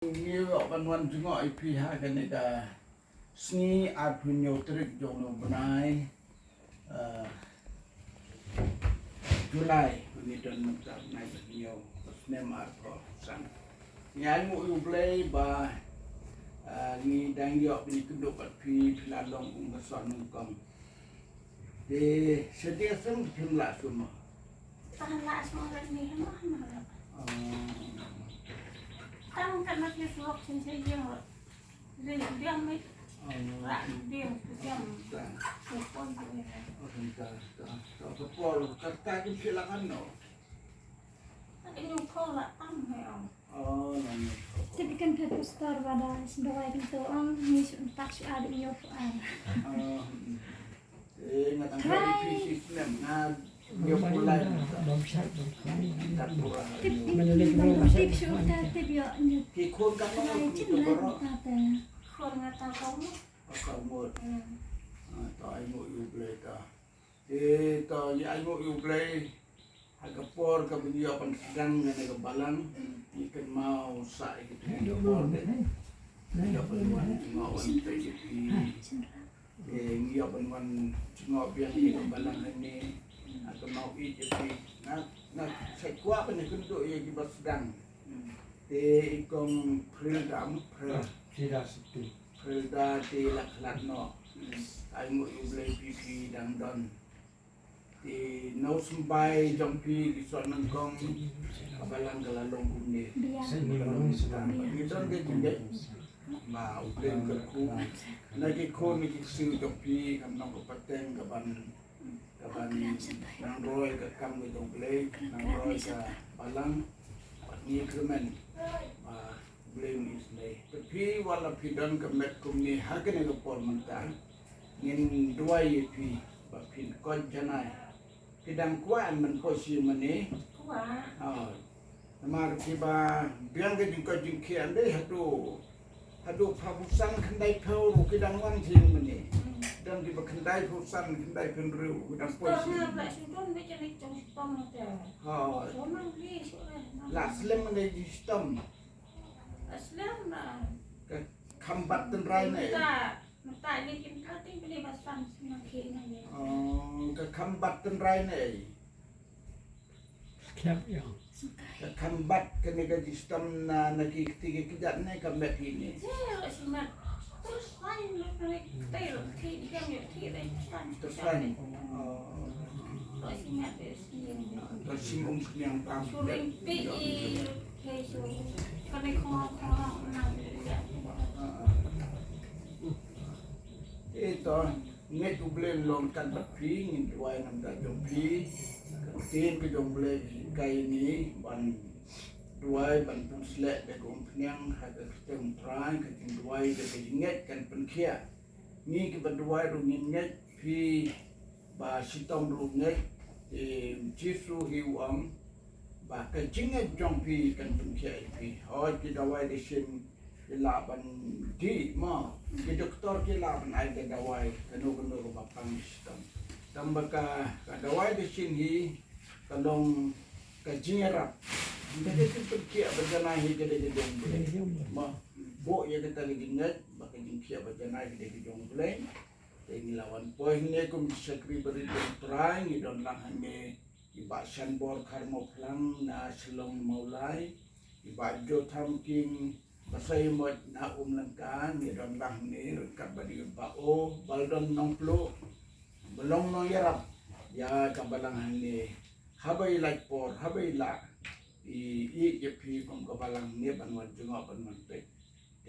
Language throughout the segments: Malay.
Wan jungo ipi ha kanega sni at punyo trik jono benai Julai puniton mutap nai punyo snem arko sang nyai mu yu play ba ni dang yo pini kunduk pat pi lalong ungason kong de sedia sem jumla semua tahan lah semua ni mah tăng kan nak suap sensasi dia dia mai rak dia sepon sepol kata itu silakan no tak nyuko lah tam hai Tapi kan pastor pada sebagai itu orang ni tak ada nyuko ngatang isi snem ngad dia mulai tip sudah tip yo kikun kan mau itu baru khon ngata kamu kamu tak mau you play ta tak ya mau you play agak por ke beliau pan sedang dengan kebalang ikan mau sai gitu por deh dia perluan mau wanita dia perluan cuma biar dia kebalang ini atau mau jadi saya kuat pada kunduk yang kita sedang ikon perildam perda di lak no ai mu boleh pipi dan don di no sampai jampi di sana kong kabalang galalong kumni di don ke jinde ma ulen kerku lagi kon ni siu jampi kam nong pateng kaban nang roy ke kam ni dong play nang roy ke balang ni kemen blame is lay tapi wala pidan ke met kumni hagen ke por mentan ngin dua pi ba pin kon janai pidang kuan men posi meni kuat namar tiba biang ke jingko jingki ande hadu prabusan kendai pau kidang wan jing meni dan di kendai prabusan kendai penru kidang posi tak sidon be jadi sistem tu soman ni la slem meni sistem aslam lah kambat ten rai ne tak ni kita beli basan semakin ni ke kambat ten rai ne Siap ya. Kambat kene ke sistem na nagi ketiga kejat ne kambat ini simak terus lain naik tail dia ni terus lain terus simak terus singgung yang tam suring pi kesu kan kau nak itu net ublen long kan tapi ngin tuai nam da jompi tin ke jomble kai ni ban tuai ban pun slek de gom pnyang ha ke stem trai ke tin tuai ke nget kan pen khia ni ke ban tuai ru ngin nget pi ba sitong ru nget jisu hiwang ba ke jinget jompi kan pen khia pi ho ki dawai de sin laban di ma ke doktor ke laban ai ke dawai kanu bapang sistem tambah ka dawai di sini kalong ka jingerap jadi tu pergi berjana hi ke de dong boleh ma bo ya kita lagi ngat baka jingkia berjana ke de dong boleh ini lawan poin ni kum sekri beri try ni don lang hane ibasan bor karmo plang na selong maulai ibajo thamking pasay mo na umlangkan ni don lang ni kabadi bao baldon nong plo belong no yarap ya kabalangan ni habay like por habay la i pi kong kabalang ni banwan junga banwan pe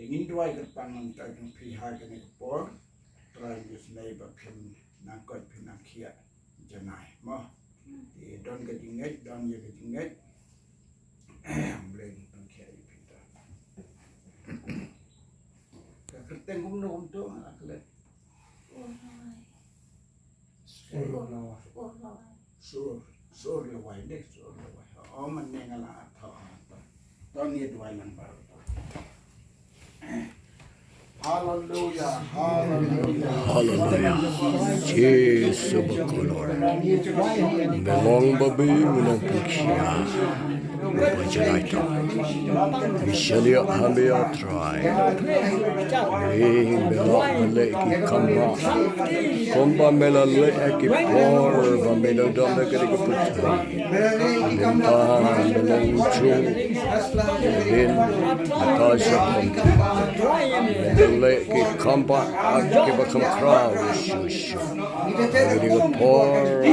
ingin duai ke pangan ta jung pi ha ke ni por try this neighbor pin na kot pin na kia janai mo di don ke dinget don ye ke dinget bleng pang kia i pi ta kerteng gum no untuk aklet sur lawai deh sur lawai man nengala tha don ye duai lang ba Hallelujah, hallelujah. Hallelujah. Yesu berkolor. Belong babi menang peksia. Vajanaita. Vishalia Hambia Try. Ring Bela Maleki Kamba. Komba Mela Leki Porva Mela Donna Gariga Putri. Limpa Melang Chung. Din Natasha Leki Kamba. Akiba Kam Crow. Shushu. Gariga Por.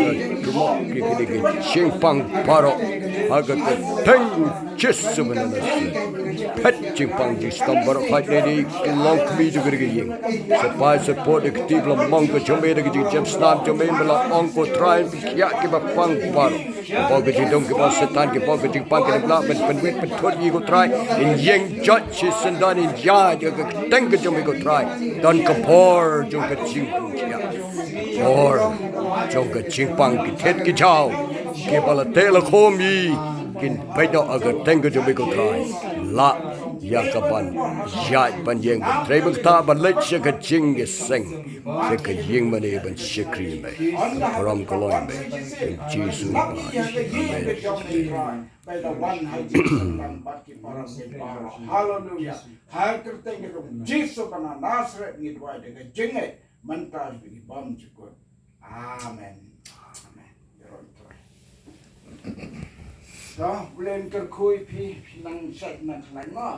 Kumaki Gariga Chimpang Paro. Agat Teng Chissumanasi. Pet Chimpang Jistambar Fatnedi. Long Kmizu Gariga. Supply support the Kitibla Monka Jomeda Jim Snap Jomela Onko Try and Yakiba Pang Paro. Bogaji don't give us a tank, Bogaji Punk and Blackman, but we put you go try in Yang Judges and done in Yard, you can think of you go try. Don't compare Junka Chimpang. Or Junka Chimpang, Ted Gichao, give a tail of home ye. Kin pedo aga tenga jo biko try la yakaban yat ban yeng trebek ta ban lech ka jing sing se ka yeng mane ban shikri me from koloi me in Jesus amen. Hallelujah. Hai tertengge dong Jesus bana Nazareth ni dua de jenge mantas bigi bam jukut. Amen. Amen. Đó, lên cơn khui phi năng sạch năng lạnh mà